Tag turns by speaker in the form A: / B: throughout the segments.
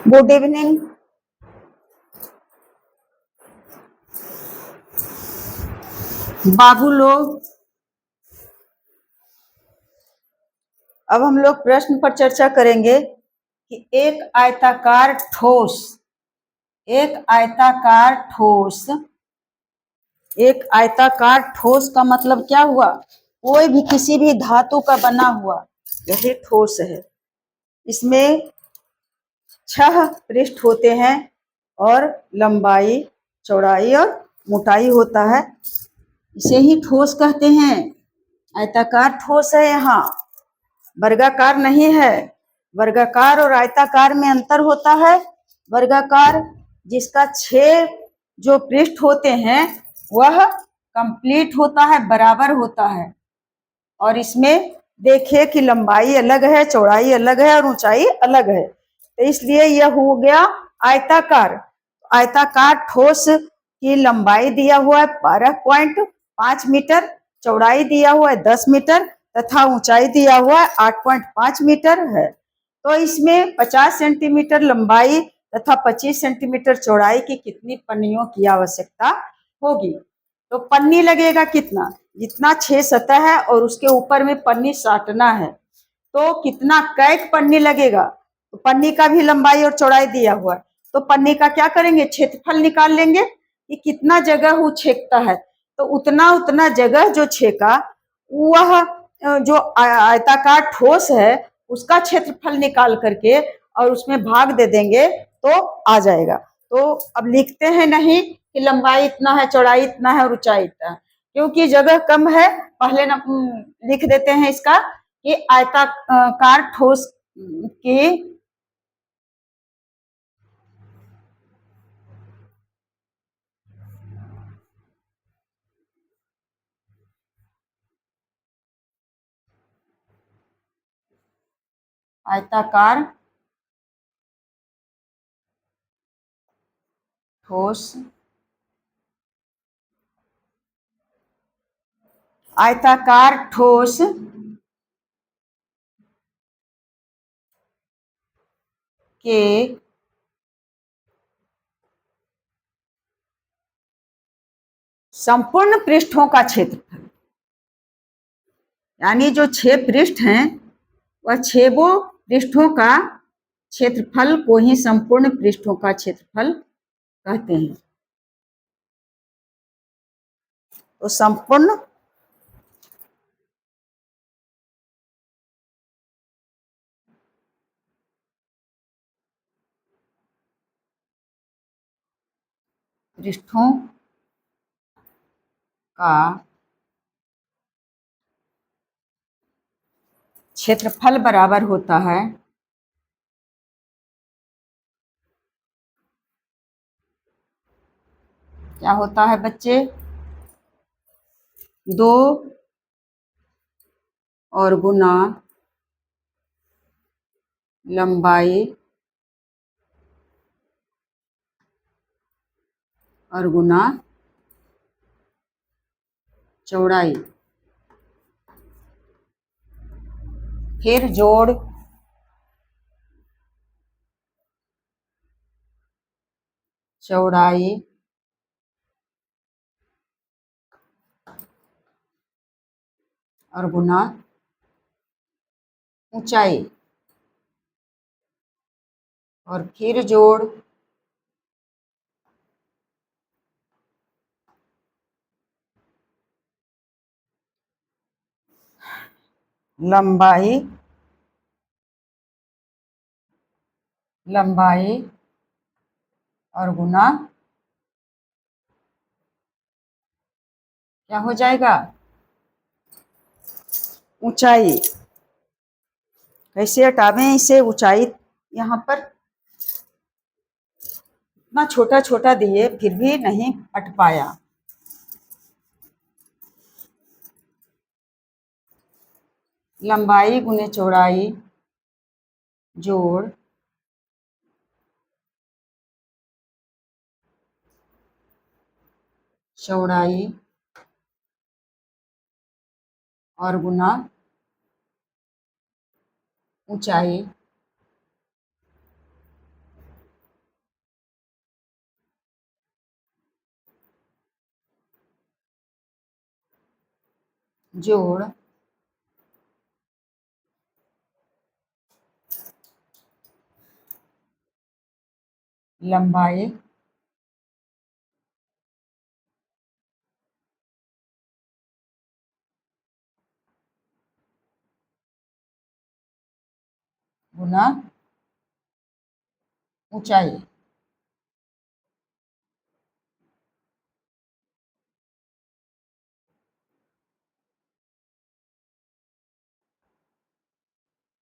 A: Good evening. बाबू लोग, अब हम लोग प्रश्न पर चर्चा करेंगे कि एक आयताकार ठोस का मतलब क्या हुआ? कोई भी किसी भी धातु का बना हुआ यही ठोस है। इसमें 6 पृष्ठ होते हैं और लंबाई, चौड़ाई और मोटाई होता है। इसे ही ठोस कहते हैं। आयताकार ठोस है, यहाँ वर्गाकार नहीं है। वर्गाकार और आयताकार में अंतर होता है। वर्गाकार जिसका 6 जो पृष्ठ होते हैं वह कंप्लीट होता है, बराबर होता है। और इसमें देखिए कि लंबाई अलग है, चौड़ाई अलग है और ऊंचाई अलग है, तो इसलिए यह हो गया आयताकार। आयताकार ठोस की लंबाई दिया हुआ है 12.5 मीटर, चौड़ाई दिया हुआ है 10 मीटर तथा ऊंचाई दिया हुआ है 8.5 मीटर है। तो इसमें 50 सेंटीमीटर लंबाई तथा 25 सेंटीमीटर चौड़ाई की कितनी पन्नियों की आवश्यकता होगी? तो पन्नी लगेगा कितना? जितना 6 सतह है और उसके ऊपर में पन्नी साटना है, तो कितना कैक पन्नी लगेगा? तो पन्नी का भी लंबाई और चौड़ाई दिया हुआ है, तो पन्नी का क्या करेंगे? क्षेत्रफल निकाल लेंगे कि कितना जगह वो छेकता है। तो उतना जगह जो छेका वह जो आयताकार ठोस है उसका क्षेत्रफल निकाल करके और उसमें भाग दे देंगे तो आ जाएगा। तो अब लिखते हैं नहीं कि लंबाई इतना है, चौड़ाई इतना है और ऊंचाई इतना है, क्योंकि जगह कम है। पहले ना लिख देते हैं इसका कि आयताकार ठोस की आयताकार ठोस आयताकार ठोस के संपूर्ण पृष्ठों का क्षेत्रफल, यानी जो 6 पृष्ठ हैं वह 6 पृष्ठों का क्षेत्रफल को ही संपूर्ण पृष्ठों का क्षेत्रफल कहते हैं। तो संपूर्ण पृष्ठों का क्षेत्रफल बराबर होता है क्या होता है बच्चे? 2 और गुना लंबाई और गुना चौड़ाई, फिर जोड़ चौड़ाई और गुना ऊंचाई और फिर जोड़ लंबाई और गुना क्या हो जाएगा? ऊंचाई। कैसे हटावें इसे? ऊंचाई यहाँ पर इतना छोटा छोटा दिए फिर भी नहीं हट पाया। लंबाई गुने चौड़ाई जोड़ चौड़ाई और गुना ऊंचाई जोड़ लंबाई गुना ऊंचाई।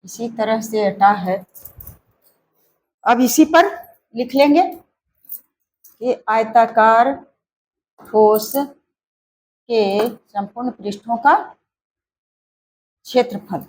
A: इसी तरह से अटा है। अब इसी पर लिख लेंगे कि आयताकार ठोस के संपूर्ण पृष्ठों का क्षेत्रफल।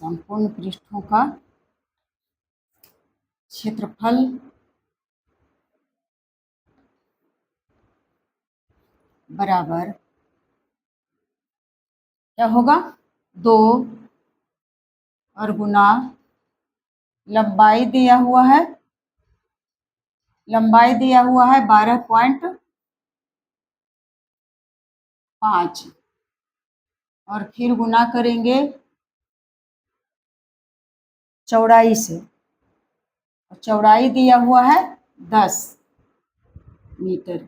A: संपूर्ण पृष्ठों का क्षेत्रफल बराबर क्या होगा, 2 और गुना लंबाई दिया हुआ है, 12.5 और फिर गुना करेंगे चौड़ाई से। चौड़ाई दिया हुआ है 10 मीटर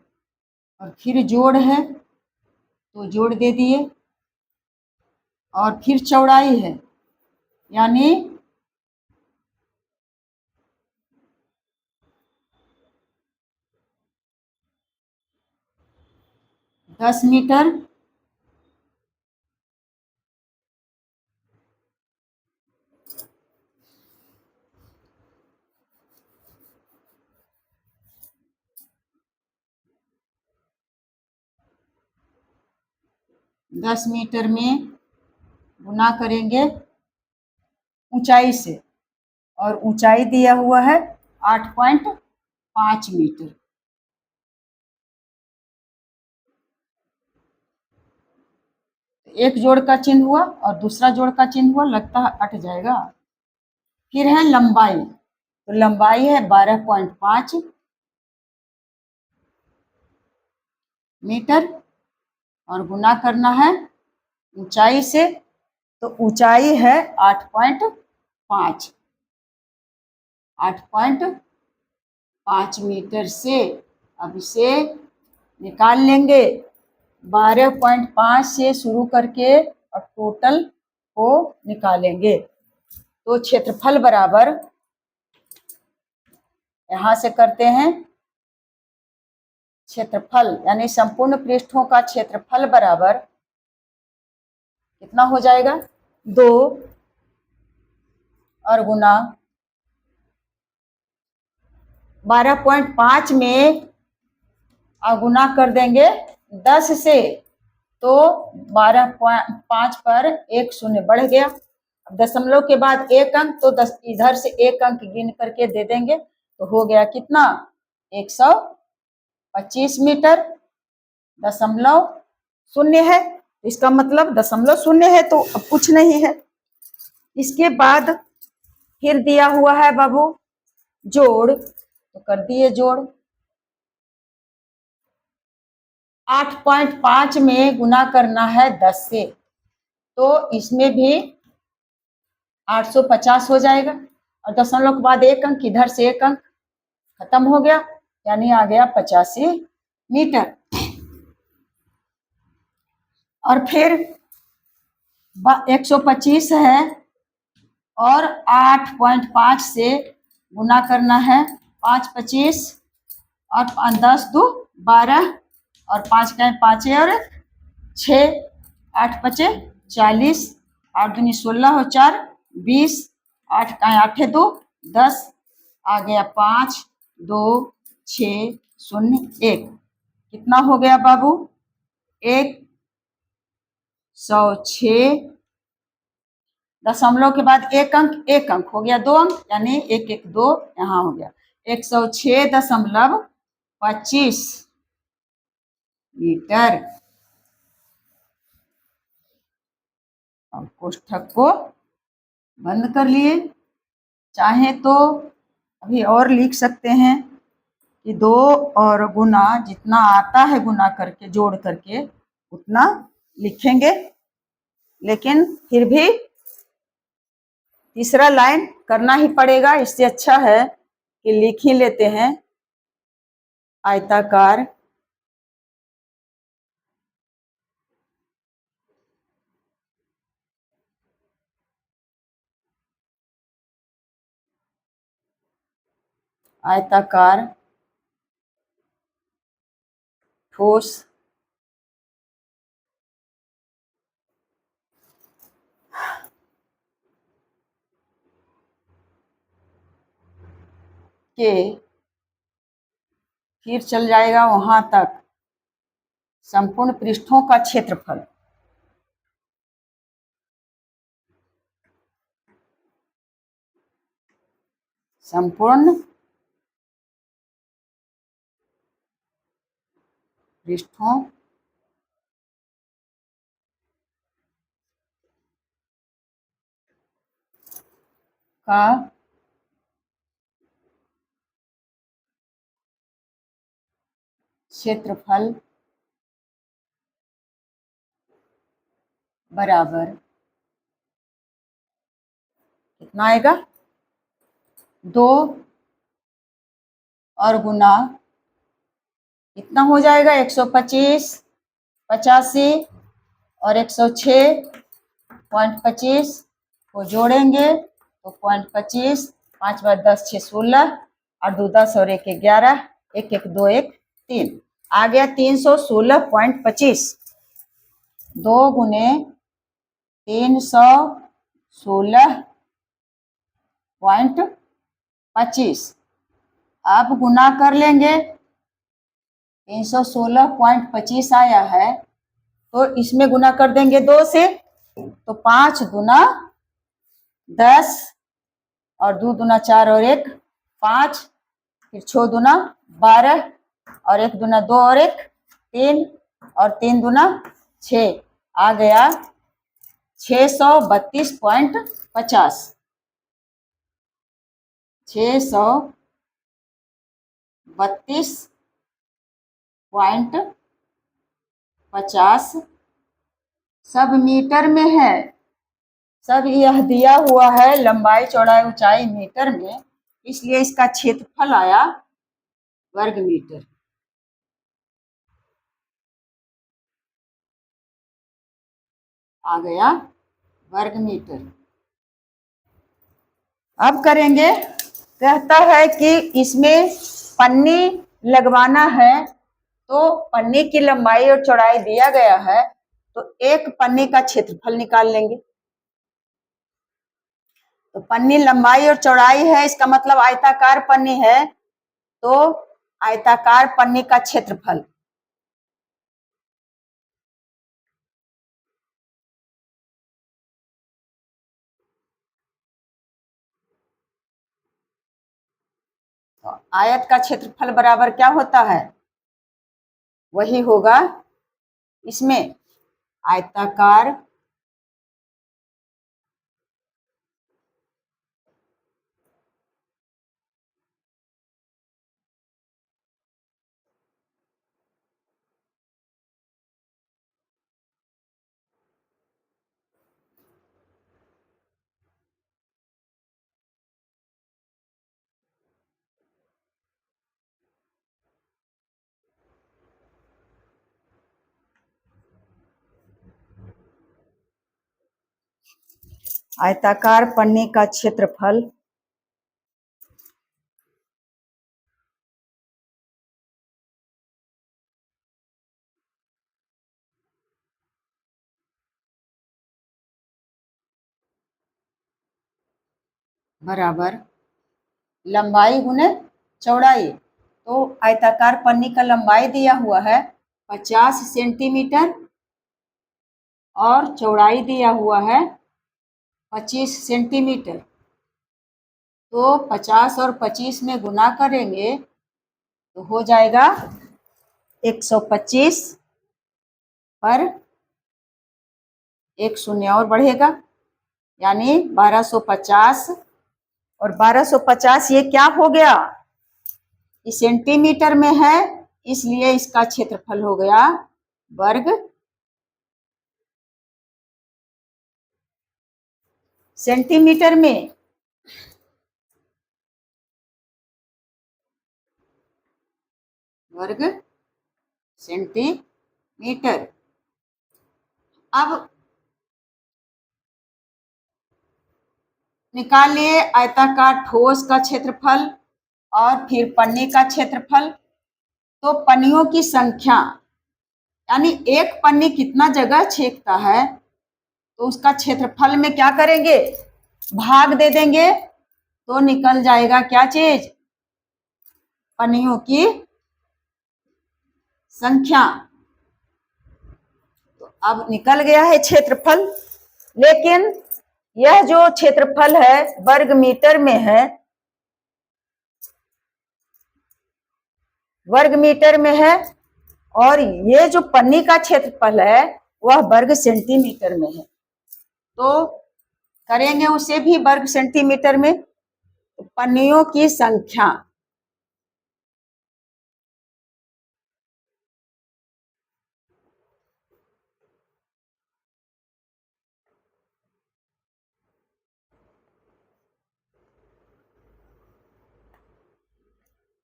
A: और फिर जोड़ है तो जोड़ दे दिए और फिर चौड़ाई है यानी 10 मीटर में गुना करेंगे ऊंचाई से और ऊंचाई दिया हुआ है 8.5 मीटर। एक जोड़ का चिन्ह हुआ और दूसरा जोड़ का चिन्ह हुआ, लगता है अट जाएगा। फिर है लंबाई, तो लंबाई है 12.5 मीटर और गुना करना है ऊंचाई से, तो ऊंचाई है 8.5 मीटर से। अब इसे निकाल लेंगे, 12.5 से शुरू करके और टोटल को निकालेंगे। तो क्षेत्रफल बराबर, यहां से करते हैं क्षेत्रफल यानी संपूर्ण पृष्ठों का क्षेत्रफल बराबर कितना हो जाएगा, 2 और गुना 12.5 में गुना कर देंगे 10 से, तो 12.5 पर एक शून्य बढ़ गया। अब दशमलव के बाद एक अंक, तो 10 इधर से एक अंक गिन करके दे देंगे, तो हो गया कितना, 125 मीटर। दशमलव शून्य है, इसका मतलब दशमलव शून्य है, तो अब कुछ नहीं है। इसके बाद फिर दिया हुआ है बाबू जोड़, तो कर दिए जोड़। 8.5 में गुना करना है 10 से, तो इसमें भी 850 हो जाएगा और दशमलव के बाद एक अंक, इधर से एक अंक खत्म हो गया, यानी आ गया 85 मीटर। और फिर 125 है और 8.5 से गुना करना है, 5 25 और 10 2 12 और 5 का 5 और 6, 8 5 40, 8 दूनी 16 और 4 20, 8 का 8 2 10, आ गया 5 2 6 0 1। कितना हो गया बाबू? 106 दशमलव के बाद एक अंक हो गया 2 अंक, यानी 112 यहाँ हो गया 106.25 मीटर। और कोष्ठक को बंद कर लिए। चाहे तो अभी और लिख सकते हैं कि 2 और गुना जितना आता है गुना करके जोड़ करके उतना लिखेंगे, लेकिन फिर भी तीसरा लाइन करना ही पड़ेगा। इससे अच्छा है कि लिख ही लेते हैं। आयताकार आयताकार ठोस के फिर चल जाएगा वहां तक संपूर्ण पृष्ठों का क्षेत्रफल। संपूर्ण पृष्ठों का क्षेत्रफल बराबर कितना आएगा? 2 और गुना कितना हो जाएगा? 125, 85 और 106.25 को जोड़ेंगे तो 0.25, 5 बार 10 6 16 और 2 10 और 1 11, 1 1 2 1 3 आ गया 316.25। 2 गुने 316.25 अब गुना कर लेंगे। 316.25 आया है तो इसमें गुना कर देंगे 2 से, तो 5 दूना 10 और 2 दूना 4 और 1 5, फिर 6 दूना 12 और 1 दूना 2 और 1 3 और 3 दूना 6 आ गया 632.50। 632.50 सब मीटर में है। सब यह दिया हुआ है लंबाई चौड़ाई ऊंचाई मीटर में, इसलिए इसका क्षेत्रफल आया वर्ग मीटर। आ गया वर्ग मीटर। अब करेंगे, कहता है कि इसमें पन्नी लगवाना है, तो पन्नी की लंबाई और चौड़ाई दिया गया है, तो एक पन्नी का क्षेत्रफल निकाल लेंगे। तो पन्नी लंबाई और चौड़ाई है, इसका मतलब आयताकार पन्नी है, तो आयताकार पन्नी का क्षेत्रफल तो आयत का क्षेत्रफल बराबर क्या होता है? वही होगा इसमें आयताकार आयताकार पन्नी का क्षेत्रफल बराबर लंबाई गुने चौड़ाई। तो आयताकार पन्नी का लंबाई दिया हुआ है 50 सेंटीमीटर और चौड़ाई दिया हुआ है 25 सेंटीमीटर। तो 50 और 25 में गुना करेंगे तो हो जाएगा 125 पर एक शून्य और बढ़ेगा, यानी 1250। और 1250 ये क्या हो गया, इस सेंटीमीटर में है, इसलिए इसका क्षेत्रफल हो गया वर्ग सेंटीमीटर में। वर्ग सेंटीमीटर। अब निकालिए आयताकार ठोस का क्षेत्रफल और फिर पन्नी का क्षेत्रफल। तो पन्नियों की संख्या, यानी एक पन्नी कितना जगह छेदता है, तो उसका क्षेत्रफल में क्या करेंगे, भाग दे देंगे, तो निकल जाएगा क्या चीज, पन्नियों की संख्या। तो अब निकल गया है क्षेत्रफल, लेकिन यह जो क्षेत्रफल है वर्ग मीटर में है, वर्ग मीटर में है, और ये जो पन्नी का क्षेत्रफल है वह वर्ग सेंटीमीटर में है। तो करेंगे उसे भी वर्ग सेंटीमीटर में। तो पन्नियों की संख्या,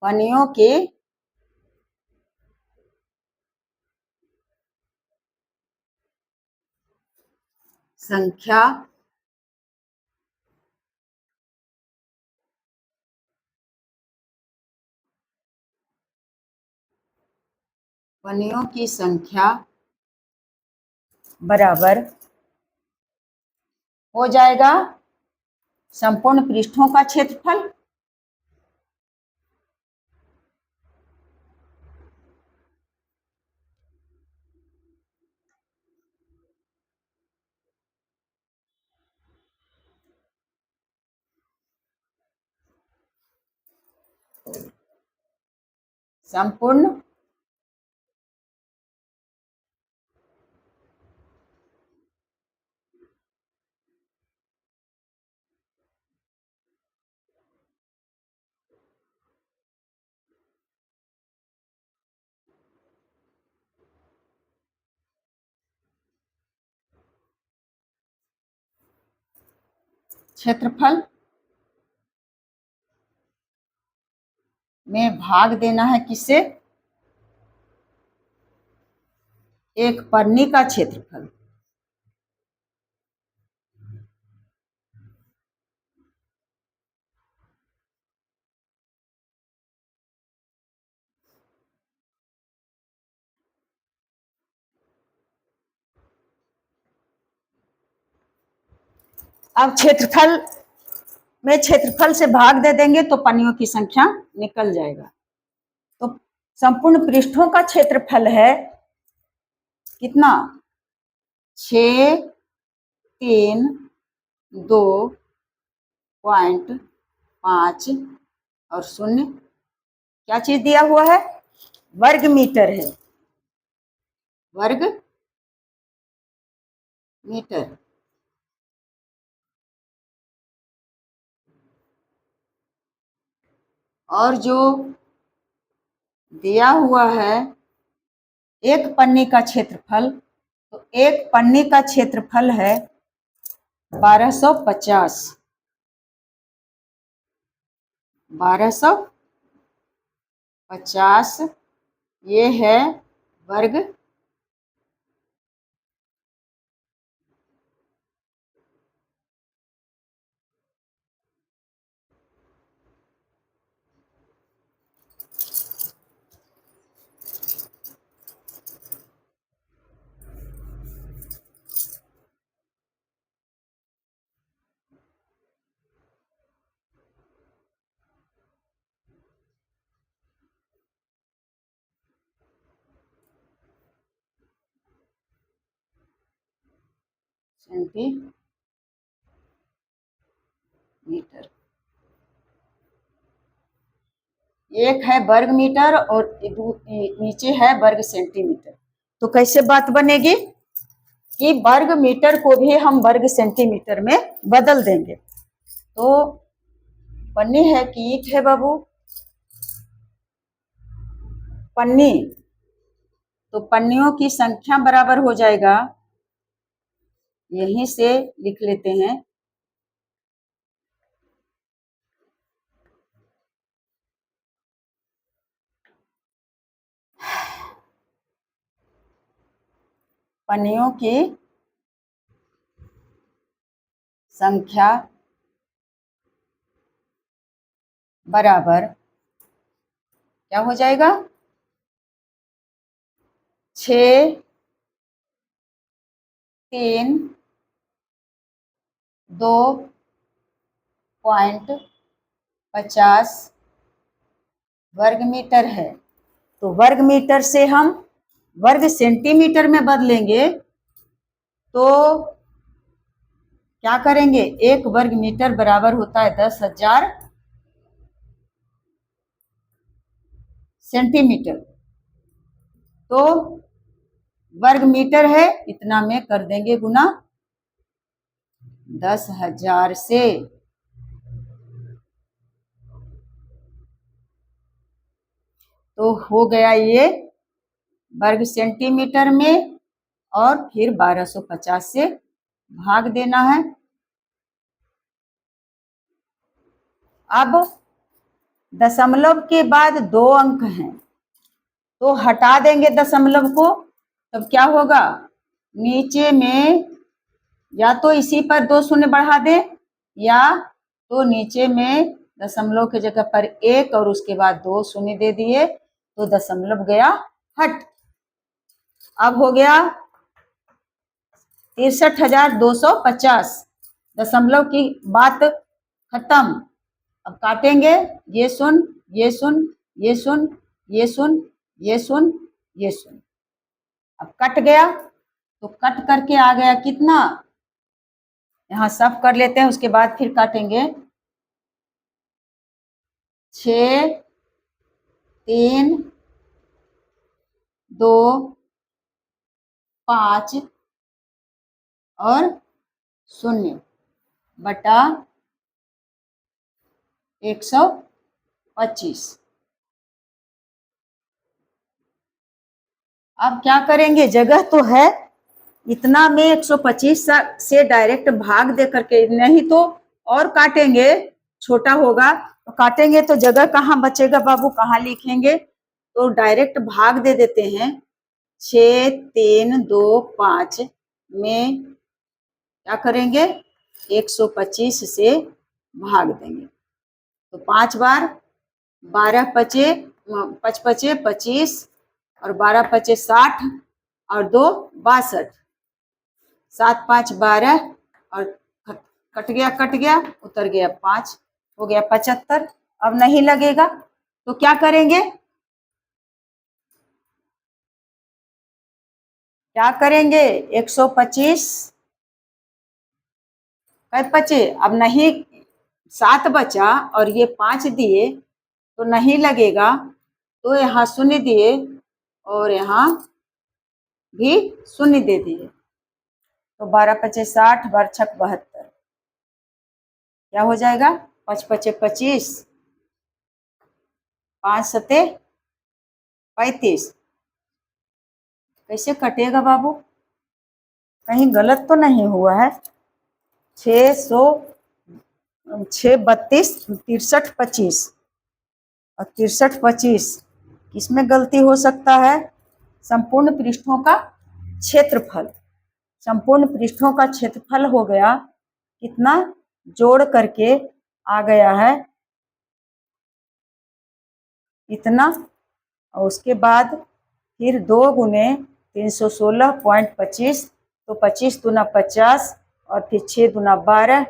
A: पन्नियों की संख्या पन्नियों की संख्या बराबर हो जाएगा संपूर्ण पृष्ठों का क्षेत्रफल। संपूर्ण क्षेत्रफल में भाग देना है किससे, एक पन्नी का क्षेत्रफल। अब क्षेत्रफल में क्षेत्रफल से भाग दे देंगे तो पन्नियों की संख्या निकल जाएगा। तो संपूर्ण पृष्ठों का क्षेत्रफल है कितना, 632.5 और शून्य, क्या चीज दिया हुआ है, वर्ग मीटर है, वर्ग मीटर। और जो दिया हुआ है एक पन्नी का क्षेत्रफल, तो एक पन्नी का क्षेत्रफल है 1250, 1250 ये है वर्ग सेंटीमीटर। एक है वर्ग मीटर और नीचे है वर्ग सेंटीमीटर। तो कैसे बात बनेगी कि वर्ग मीटर को भी हम वर्ग सेंटीमीटर में बदल देंगे। तो पन्नी है कि ईंट है बाबू? पन्नी। तो पन्नियों की संख्या बराबर हो जाएगा, यहीं से लिख लेते हैं, पन्नियों की संख्या बराबर क्या हो जाएगा? 6, 3, 2.50 वर्ग मीटर है। तो वर्ग मीटर से हम वर्ग सेंटीमीटर में बदलेंगे तो क्या करेंगे? 1 वर्ग मीटर बराबर होता है 10,000 सेंटीमीटर। तो वर्ग मीटर है, इतना में कर देंगे गुना 10,000 से। तो हो गया ये वर्ग सेंटीमीटर में, और फिर 1250 से भाग देना है। अब दशमलव के बाद 2 अंक हैं, तो हटा देंगे दशमलव को, तब क्या होगा? नीचे में या तो इसी पर 2 शून्य बढ़ा दें, या तो नीचे में दशमलव की जगह पर 1 और उसके बाद 2 शून्य दे दिए, तो दशमलव गया हट। अब हो गया 63,250। दशमलव की बात खत्म। अब काटेंगे, ये सुन, ये सुन, ये सुन, ये सुन, ये सुन, ये सुन। अब कट गया, तो कट करके आ गया कितना? यहाँ सब कर लेते हैं, उसके बाद फिर काटेंगे। 6, 3, 2, 5 और 0 बटा 125। अब क्या करेंगे? जगह तो है, इतना में 125 से डायरेक्ट भाग दे करके, नहीं तो और काटेंगे, छोटा होगा तो काटेंगे तो जगह कहाँ बचेगा बाबू, कहाँ लिखेंगे? तो डायरेक्ट भाग दे देते हैं। 6, 3, 2, 5 में क्या करेंगे? 125 से भाग देंगे। तो 5 बार 12 पचे 5 पचे 25 और 12 पचे 60 और 2 62, 7 5 12 और कट गया, उतर गया 5, हो गया 75। अब नहीं लगेगा तो क्या करेंगे? क्या करेंगे? 125 बचे, अब नहीं 7 बचा और ये 5 दिए तो नहीं लगेगा, तो यहाँ 0 दिए और यहाँ भी 0 दे दिए, तो 12 पचे 60, 12 छक 72, क्या हो जाएगा? 5 पचे 25, 5 सते 35। कैसे कटेगा बाबू? कहीं गलत तो नहीं हुआ है? 6 32 63 25 और 63 25, किसमें गलती हो सकता है? संपूर्ण पृष्ठों का क्षेत्रफल। संपूर्ण पृष्ठों का क्षेत्रफल हो गया कितना? जोड़ करके आ गया है इतना, और उसके बाद फिर 2 गुने 316.25, तो 25 दूना 50 और फिर 6 दूना 12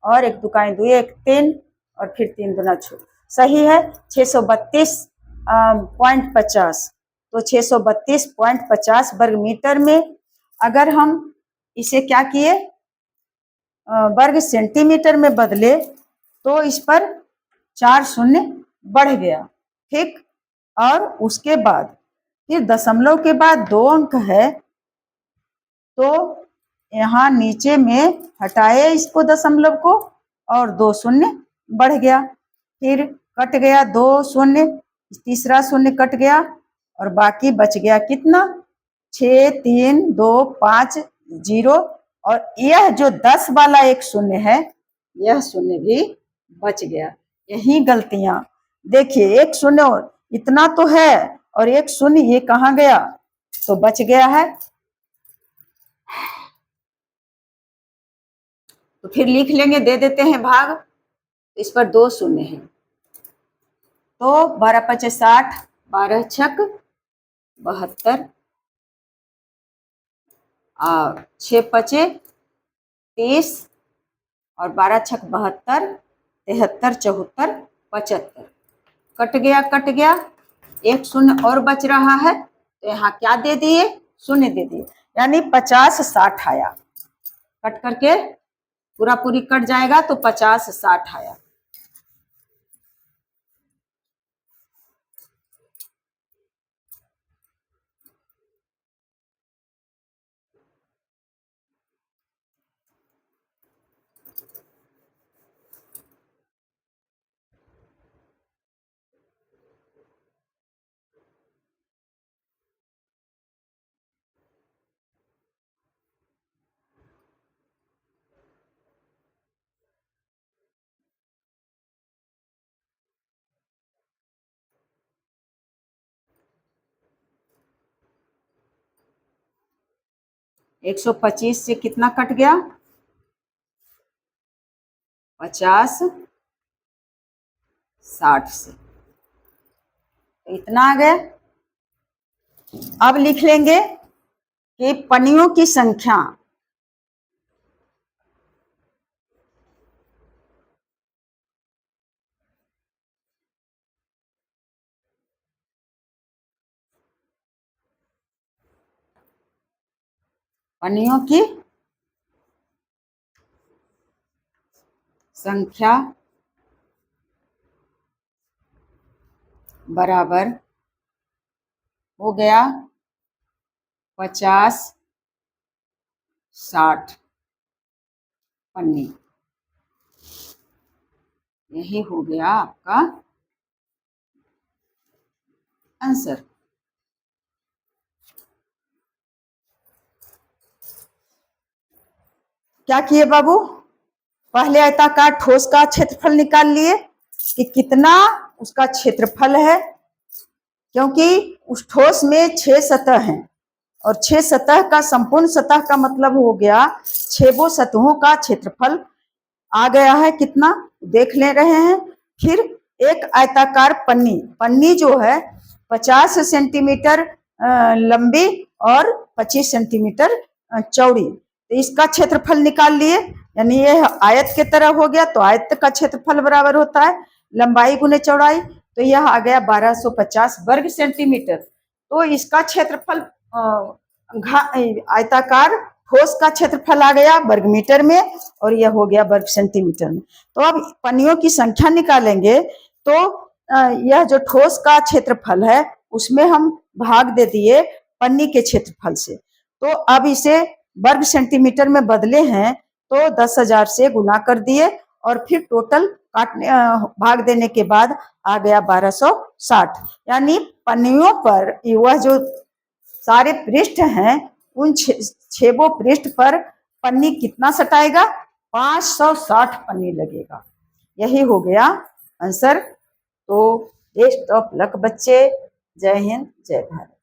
A: और 1 दुकाएं 2 1 3 और फिर 3 दूना 6, सही है 632.50। तो 632.50 वर्ग मीटर में अगर हम इसे क्या किए, वर्ग सेंटीमीटर में बदले तो इस पर 4 शून्य बढ़ गया, ठीक। और उसके बाद फिर दशमलव के बाद 2 अंक है, तो यहाँ नीचे में हटाए इसको दशमलव को और 2 शून्य बढ़ गया, फिर कट गया 2 शून्य, तीसरा शून्य कट गया और बाकी बच गया कितना 6 3 2 5 0। और यह जो 10 वाला एक शून्य है, यह शून्य भी बच गया। यही गलतियां देखिए, एक शून्य और इतना तो है और एक शून्य ये कहाँ गया, तो बच गया है। तो फिर लिख लेंगे, दे देते हैं भाग, इस पर 2 शून्य है, तो 12 पचे 60, 12 छक 72 और 6 पचे 30 और 12 छक 72, 73 74 75। कट गया, एक शून्य और बच रहा है, तो यहाँ क्या दे दिए, शून्य दे दिए, यानी 50 60 आया। कट करके पूरा पूरी कट जाएगा तो 50 60 आया। एक 125 से कितना कट गया, 50 60 से, तो इतना आ गया। अब लिख लेंगे कि पन्नियों की संख्या पन्नियों की संख्या बराबर हो गया 50 60 पन्नी। यही हो गया आपका आंसर। क्या किए बाबू, पहले आयताकार ठोस का क्षेत्रफल निकाल लिए कि कितना उसका क्षेत्रफल है, क्योंकि उस ठोस में 6 सतह हैं और 6 सतह का संपूर्ण सतह का मतलब हो गया 6 सतहों का क्षेत्रफल आ गया है। कितना देख ले रहे हैं। फिर एक आयताकार पन्नी जो है 50 सेंटीमीटर लंबी और 25 सेंटीमीटर चौड़ी, तो इसका क्षेत्रफल निकाल लिए, यानी ये आयत के तरह हो गया, तो आयत का क्षेत्रफल बराबर होता है लंबाई गुने चौड़ाई, तो यह आ गया 1250 वर्ग सेंटीमीटर। तो इसका क्षेत्रफल आयताकार ठोस का क्षेत्रफल आ गया वर्ग मीटर में और यह हो गया वर्ग सेंटीमीटर में। तो अब पन्नियों की संख्या निकालेंगे, तो यह जो ठोस का क्षेत्रफल है उसमें हम भाग दे दिए पन्नी के क्षेत्रफल से, तो अब इसे वर्ग सेंटीमीटर में बदले हैं, तो 10,000 से गुना कर दिए और फिर टोटल काटने भाग देने के बाद आ गया 1260। यानी पन्नियों पर वह जो सारे पृष्ठ हैं उन 6 पृष्ठ पर पन्नी कितना सटाएगा, 560 पन्नी लगेगा। यही हो गया आंसर। तो बेस्ट ऑफ लक बच्चे। जय हिंद जय भारत।